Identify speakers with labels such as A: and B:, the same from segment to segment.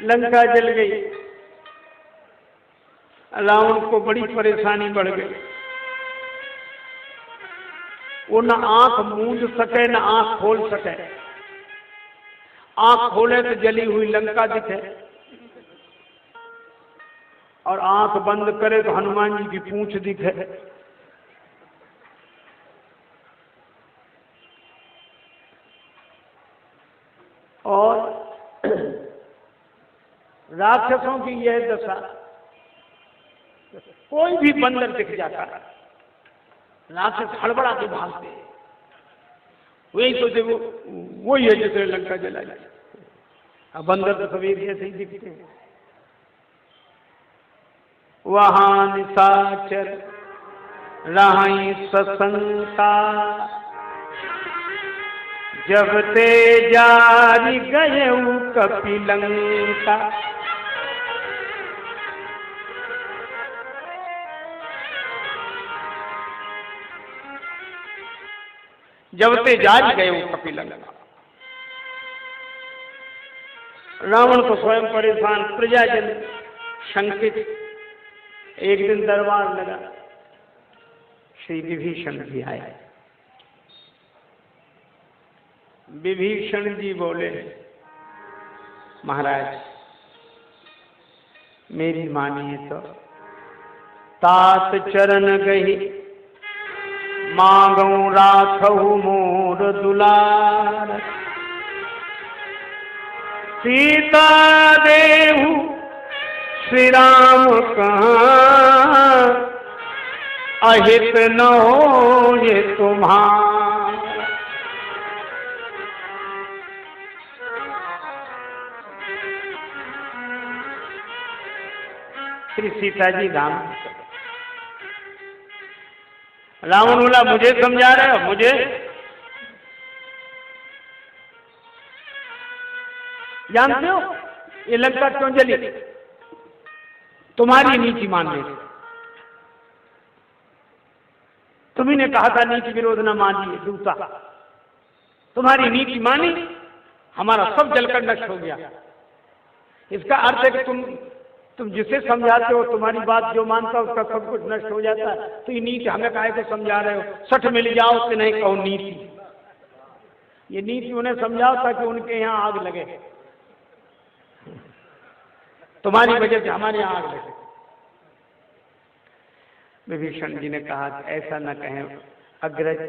A: लंका जल गई। रावण को बड़ी परेशानी बढ़ गई। वो न आंख मूंद सके न आंख खोल सके। आंख खोले तो जली हुई लंका दिखे और आंख बंद करे तो हनुमान जी की पूंछ दिखे। और राक्षसों की यह दशा, कोई भी बंदर दिख जाता है राक्षस हड़बड़ा के भागते। वही सोचे वो ही है जिसे लंका जला जाए। अब बंदर तो सभी ऐसे ही दिखते हैं। वहां निशाचर रहाई सशंका, जब ते जारी गए कपिलंका। जब ते जारी गए कपिलंका। रावण को स्वयं परेशान, प्रजाजन शंकित। एक दिन दरबार लगा, श्री विभीषण जी आए। विभीषण जी बोले, महाराज मेरी मानिए तो तात चरण गही, मांगू राखहु मोर दुलार। सीता देहु श्री राम कहाँ, अहित न हो ये तुम्हारा। श्री सीता जी राम। रावण बोला, मुझे समझा रहे हो? मुझे जानते हो ये लंका क्यों जली? तुम्हारी नीति मानने से। तुम्ही ने कहा था नीति विरोध न मानिए दूता। तुम्हारी नीति मानी, हमारा सब जलकर नष्ट हो गया। इसका अर्थ है कि तुम जिसे समझाते हो, तुम्हारी बात जो मानता है उसका सब कुछ नष्ट हो जाता है। तो ये नीति हमें काहे को समझा रहे हो? सठ मिल जाओ कि नहीं कहो नीति। ये नीति उन्हें समझाओ ताकि उनके यहाँ आग लगे। तुम्हारी वजह से हमारे यहाँ आग लगे। विभीषण जी ने कहा ऐसा न कहें अग्रज,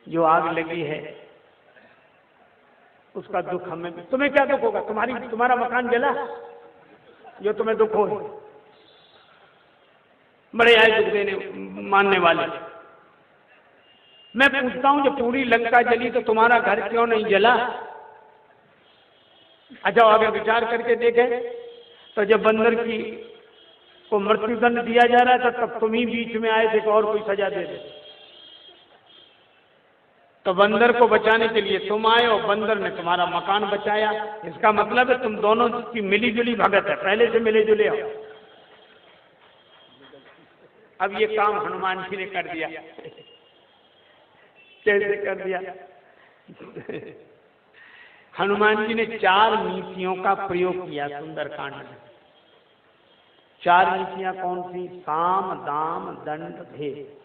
A: जो आग लगी है उसका दुख हमें। तुम्हें क्या दुख होगा? तुम्हारा मकान जला, जो तुम्हें दुख हो। बड़े आए दुख देने मानने वाले। मैं पूछता हूं, जब पूरी लंका जली तो तुम्हारा घर क्यों नहीं जला? अच्छा, अगर विचार करके देखें तो जब बंदर को मृत्युदंड दिया जा रहा था तब तुम ही बीच में आए थे कि और कोई सजा दे दे। तो बंदर को बचाने के लिए तुम आए और बंदर ने तुम्हारा मकान बचाया। इसका मतलब है तुम दोनों की मिली जुली भगत है, पहले से मिले जुले हो। अब ये काम हनुमान जी ने कर दिया। कैसे कर दिया? हनुमान जी ने 4 नीतियों का प्रयोग किया सुंदरकांड में। 4 नीतियां कौन सी? साम, दाम, दंड, भेद।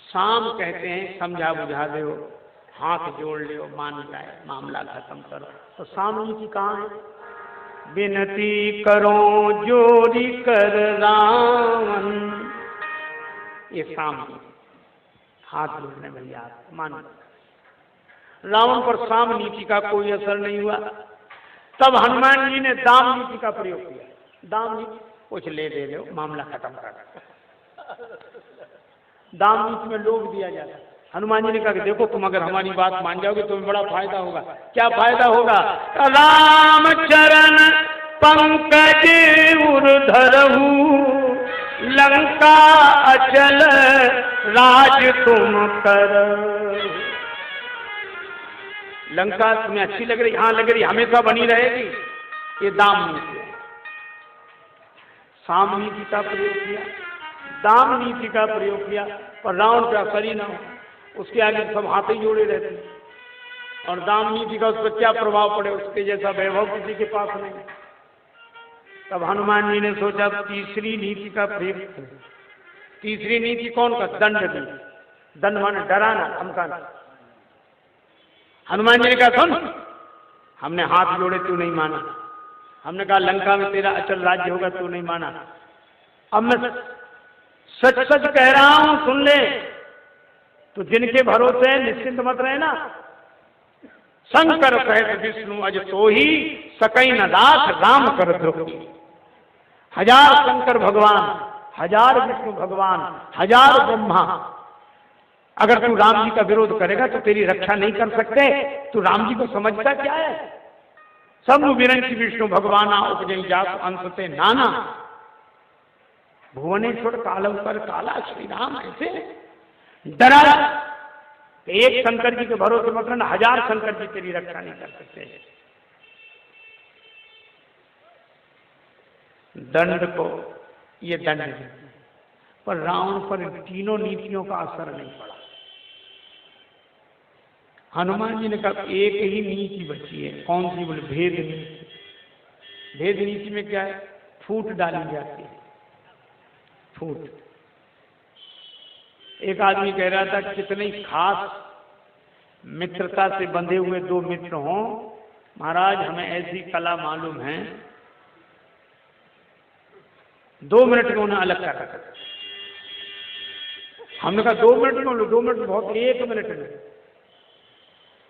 A: साम कहते हैं समझा बुझा दो, हाथ जोड़ लो, मान जाए, मामला खत्म करो। तो साम नीति कहाँ है? विनती करो जोरी कर रावण, ये साम नीति। हाथ जोड़ने भैया, मान। रावण पर साम नीति का कोई असर नहीं हुआ। तब हनुमान जी ने दाम नीति का प्रयोग किया। दाम नीति, कुछ ले दे लो, मामला खत्म कर। दाम नीति में लोभ दिया जाता है। हनुमान जी ने कहा कि देखो तुम अगर हमारी बात मान जाओगे तो तुम्हें बड़ा फायदा होगा। क्या फायदा होगा? राम चरण पंकज उर्धरहु, लंका अचल राज तुम कर। लंका तुम्हें अच्छी लग रही? हाँ लग रही, हमेशा बनी रहेगी। ये दाम नीति है। साम नीति का प्रयोग किया, दाम नीति का प्रयोग किया, पर रावण का असर ही ना हो। उसके आगे सब हाथ ही जोड़े रहते और दाम नीति का उस पर क्या प्रभाव पड़े, उसके जैसा वैभव किसी के पास नहीं। तब हनुमान जी ने सोचा तीसरी नीति का प्रयोग करें। तीसरी नीति कौन का? दंड नीति। दंड माने डराना, धमकाना। हनुमान जी ने कहा सुन, हमने हाथ जोड़े तू नहीं माना, हमने कहा लंका में तेरा अचल राज्य होगा तू नहीं माना, अब मैं सच सच कह रहा हूं सुन ले, तो जिनके भरोसे निश्चिंत मत रहे ना। शंकर कहत विष्णु अज तो ही सकई न दास राम कर द्रोही। हजार शंकर भगवान, हजार विष्णु भगवान, हजार ब्रह्मा, अगर तू राम जी का विरोध करेगा तो तेरी रक्षा नहीं कर सकते। तू राम जी को समझता क्या है? सब विरंची विष्णु भगवाना उपजई जात अंशते नाना, भुवनेश्वर कालम पर काला श्री राम। ऐसे डरा एक शंकर जी के भरोसे मत रहना, हजार शंकर जी तेरी रक्षा नहीं कर सकते। दंड को ये दंड है, पर रावण पर तीनों नीतियों का असर नहीं पड़ा। हनुमान जी ने कहा एक ही नीति बची है। कौन सी? बोले भेद नीति। भेद नीति में क्या है? फूट डाली जाती है, फूट। एक आदमी कह रहा था कितनी खास मित्रता से बंधे हुए दो मित्र हों, महाराज हमें ऐसी कला मालूम है, 2 मिनट में उन्हें अलग कर रखा। हमने कहा 2 मिनट में? 2 मिनट बहुत, 1 मिनट में।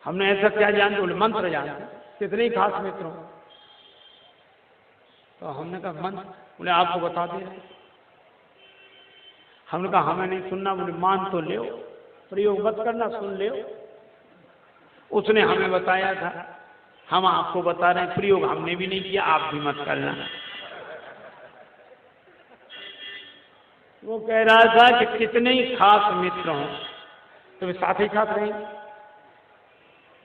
A: हमने ऐसा क्या जानते? बोले मंत्र जानते। कितने ही खास मित्र हो? तो हमने कहा मंत्र? बोले आपको बता दे। हमने कहा हमें नहीं सुनना। बोले मान तो ले, प्रयोग मत करना, सुन ले। उसने हमें बताया था, हम आपको बता रहे हैं, प्रयोग हमने भी नहीं किया, आप भी मत करना। वो कह रहा था कि कितने ही खास मित्र हों तो वे साथ ही साथ रहेंगे,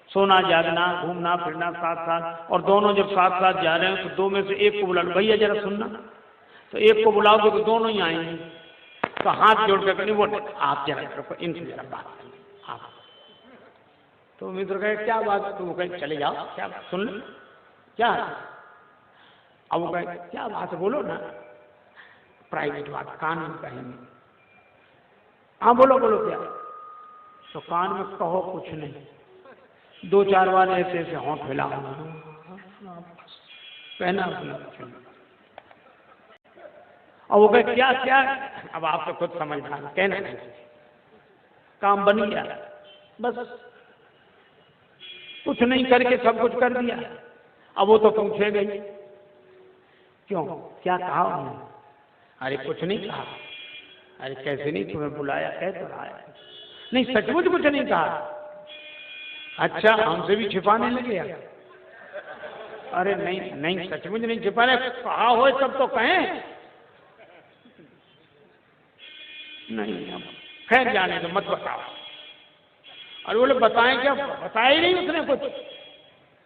A: सोना जागना, घूमना फिरना साथ साथ। और दोनों जब साथ साथ जा रहे हैं तो 2 में से एक को बुला लो, भैया जरा सुनना। तो एक को बुलाओगे तो दोनों ही आएंगे। तो हाथ जोड़ कर नहीं, वो आप जरा इनसे जरा बात करें आप। तो मित्र कहे क्या बात? तो वो कहे चले जाओ, क्या बात सुन लो, क्या? अब वो कहे क्या बात है बोलो ना, प्राइवेट बात, कान में कहेंगे। हाँ बोलो बोलो क्या? तो कान में कहो कुछ नहीं, 2-4 बार ऐसे ऐसे होंठ हिला कहना अपना। और वो कहे क्या क्या? अब आप तो खुद समझदार, कहना काम बन गया, बस कुछ नहीं करके सब कुछ कर दिया। अब वो तो पूछेगा ही क्यों, क्या कहा उन्होंने? अरे कुछ नहीं कहा। अरे कैसे नहीं, तुम्हें बुलाया, कह तो रहा है। नहीं सचमुच कुछ नहीं कहा। अच्छा हमसे भी छिपाने लगे? अरे नहीं नहीं सचमुच नहीं छिपाने, कहा हो तब तो कहें। नहीं अब खैर जाने तो मत बताओ। और बोले बताएं क्या? बताया ही नहीं उसने कुछ।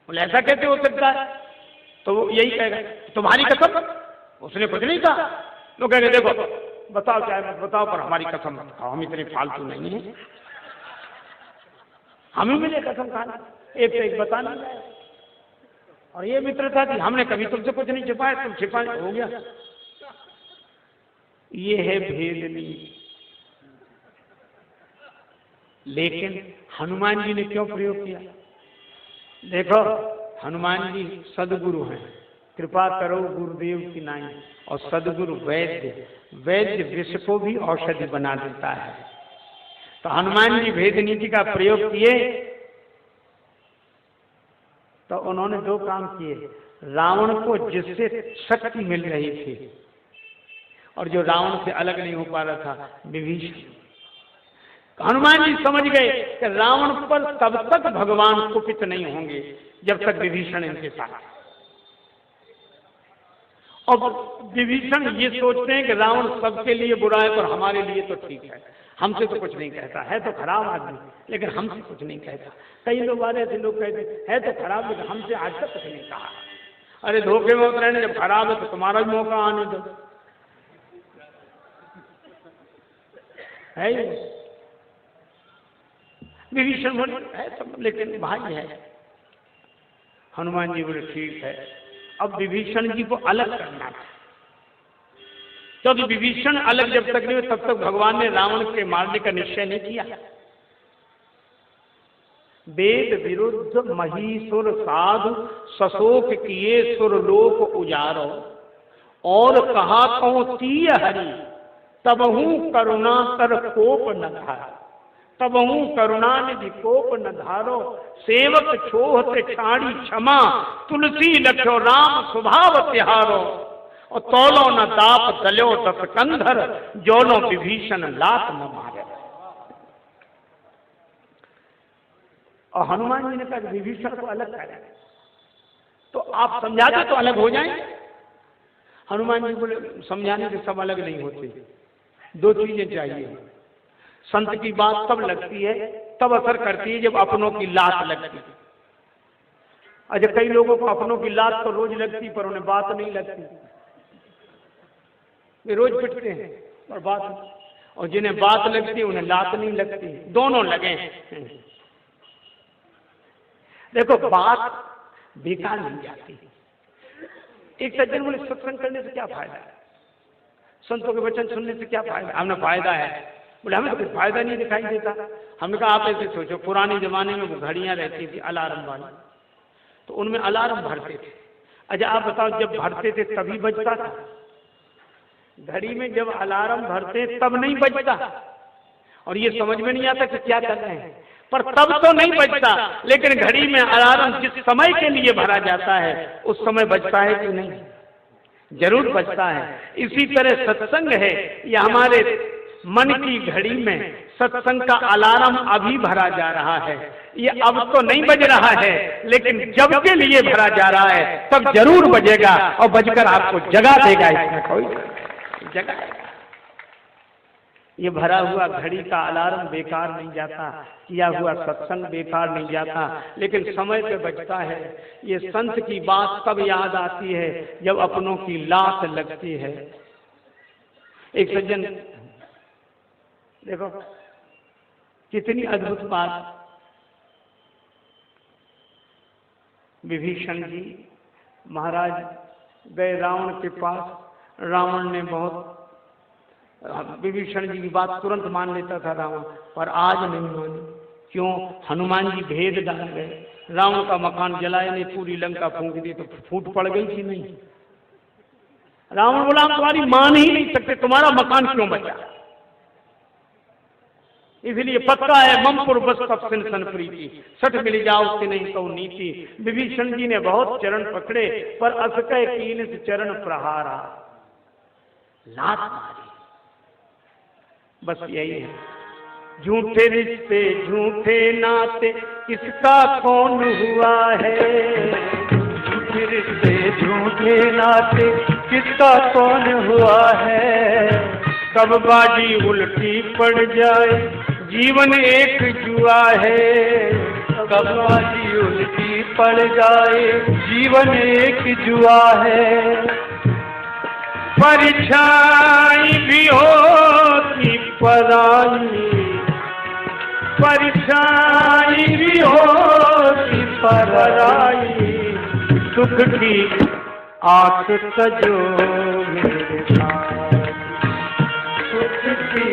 A: बोले ऐसा कैसे हो सकता है? तो वो यही कहेगा तुम्हारी कसम, उसने कुछ नहीं कहा। तो कहेंगे देखो बताओ चाहे मत बताओ, पर हमारी कसम मत खाओ, हम इतने फालतू नहीं है, हमें मिले कसम खाना, एक से एक बताना जाए। और ये मित्रता थी, हमने कभी तुमसे कुछ नहीं छिपाया, तुम छिपाए हो गया। ये है भेद नीति। लेकिन हनुमान जी ने क्यों प्रयोग किया? देखो हनुमान जी सदगुरु हैं, कृपा करो गुरुदेव की नाई। और सदगुरु वैद्य, वैद्य विष को भी औषधि बना देता है। तो हनुमान जी भेद नीति का प्रयोग किए तो उन्होंने 2 काम किए। रावण को जिससे शक्ति मिल रही थी और जो रावण से अलग नहीं हो पा रहा था, विभीषण। हनुमान जी समझ गए कि रावण पर तब तक भगवान कुपित नहीं होंगे जब तक विभीषण इनके साथ। और विभीषण ये सोचते हैं कि रावण सबके लिए बुरा है पर हमारे लिए तो ठीक है, हमसे तो कुछ नहीं कहता है, तो खराब आदमी लेकिन हमसे कुछ नहीं कहता। कई लोग आ रहे थे, लोग कहते है तो खराब लेकिन हमसे आज तक कुछ नहीं कहा। अरे धोखे में उतरे ने, जब खराब है तो तुम्हारा भी मौका आने दो। है विभीषण बोले है सब, लेकिन भाई है। हनुमान जी बोले ठीक है। अब विभीषण जी को अलग करना था, क्योंकि विभीषण अलग जब तक नहीं हुए तब तक भगवान ने रावण के मारने का निश्चय नहीं किया। वेद विरुद्ध महीसुर साधु सशोक किए सुरलोक उजारो, और कहा कहो तीय हरि तबहू करुणा कर कोप न धारो, तबहू करुणा निधि कोप न धारो, सेवक छोहते ठाणी क्षमा तुलसी लख्यो राम स्वभाव तिहारो, और तौलो न दाप दल्यो तत कंधर जोलो विभीषण लात न मारे। और हनुमान जी ने कहा विभीषण को अलग करें तो आप समझाते तो अलग हो जाएं। हनुमान जी बोले समझाने से सब अलग नहीं होते, दो चीजें चाहिए। संत की बात तब लगती है, तब असर करती है जब अपनों की लात लगती है। अच्छा, कई लोगों को अपनों की लात तो रोज लगती पर उन्हें बात नहीं लगती, वे रोज पिटते हैं और बात, और जिन्हें बात लगती है उन्हें लात नहीं लगती, दोनों लगे हैं। देखो बात बेकार नहीं जाती। एक सज्जन बोले सत्संग करने से क्या फायदा है, संतों के वचन सुनने से क्या फायदा? हमने फायदा है। बोले हमें तो कुछ फायदा नहीं दिखाई देता। हमने कहा आप ऐसे सोचो, पुराने जमाने में वो घड़ियां रहती थी अलार्म वाली, तो उनमें अलार्म भरते थे। अच्छा आप बताओ, जब भरते थे तभी बजता था? घड़ी में जब अलार्म भरते तब नहीं बजता, और ये समझ में नहीं आता कि क्या कर रहे हैं, पर तब तो नहीं बजता। लेकिन घड़ी में अलार्म जिस समय के लिए भरा जाता है उस समय बजता है कि नहीं? जरूर बजता है। इसी तरह सत्संग है, यह हमारे मन की घड़ी में सत्संग का अलार्म अभी भरा जा रहा है। ये अब तो नहीं बज रहा है, लेकिन जब के लिए भरा जा रहा है तब जरूर बजेगा और बजकर आपको जगा देगा। इसमें कोई जगा, ये भरा हुआ घड़ी का अलार्म बेकार नहीं जाता, किया हुआ सत्संग बेकार नहीं जाता, लेकिन समय पे बजता है। ये संत की बात तब याद आती है जब अपनों की लात लगती है। एक सज्जन, देखो कितनी अद्भुत बात। विभीषण जी महाराज गए रावण के पास, रावण ने बहुत, विभीषण जी की बात तुरंत मान लेता था रावण, पर आज नहीं मानी। क्यों? हनुमान जी भेद डाल गए, रावण का मकान जलाया नहीं, पूरी लंका फूंक दी, तो फूट पड़ गई थी नहीं? रावण बोला हम तुम्हारी मान ही नहीं सकते, तुम्हारा मकान क्यों बचा? इसलिए पक्का है ममपुर बस तब सन प्रीति, सठ मिल जाओ से नहीं तो नीति। विभीषण जी ने बहुत चरण पकड़े, पर असकय कीन से चरण प्रहारा, लात मारी। बस यही है, झूठे रिश्ते झूठे नाते किसका कौन हुआ है? झूठे रिश्ते झूठे नाते किसका कौन हुआ है? कब बाजी उल्टी पड़ जाए जीवन एक जुआ है, कब बाजी उल्टी पड़ जाए जीवन एक जुआ है। परछाई भी होती पराई, परछाई भी होती पराई, सुख की आस सजो मेरे भाई, सुख की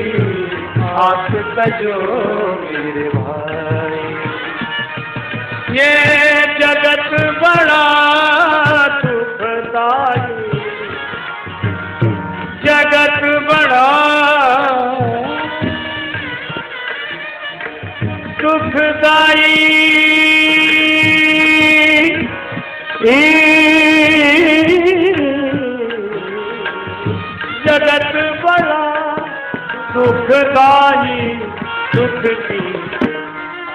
A: आस सजो मेरे भाई। ये जगत बड़ा सुखदाई, जगत बड़ा सुखदाई, जगत बड़ा सुखदाई, सुख की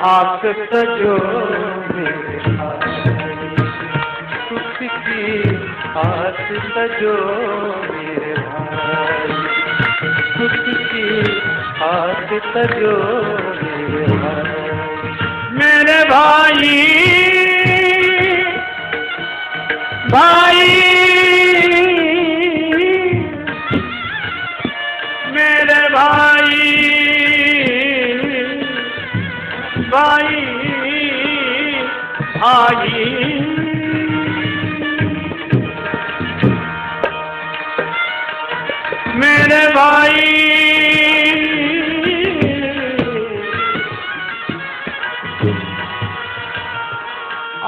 A: आस सजो मेरे भाई, सुख की आस सजो मेरे भाई, सुख की आस सजो मेरे भाई। मेरे भाई भाई मेरे भाई भाई, मेरे भाई,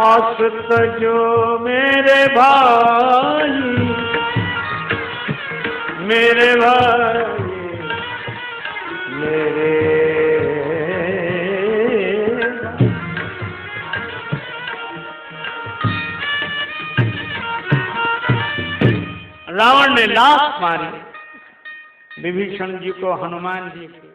A: आसत जो मेरे भाई, मेरे भाई, मेरे रावण ने लात मारी विभीषण जी को, हनुमान जी की।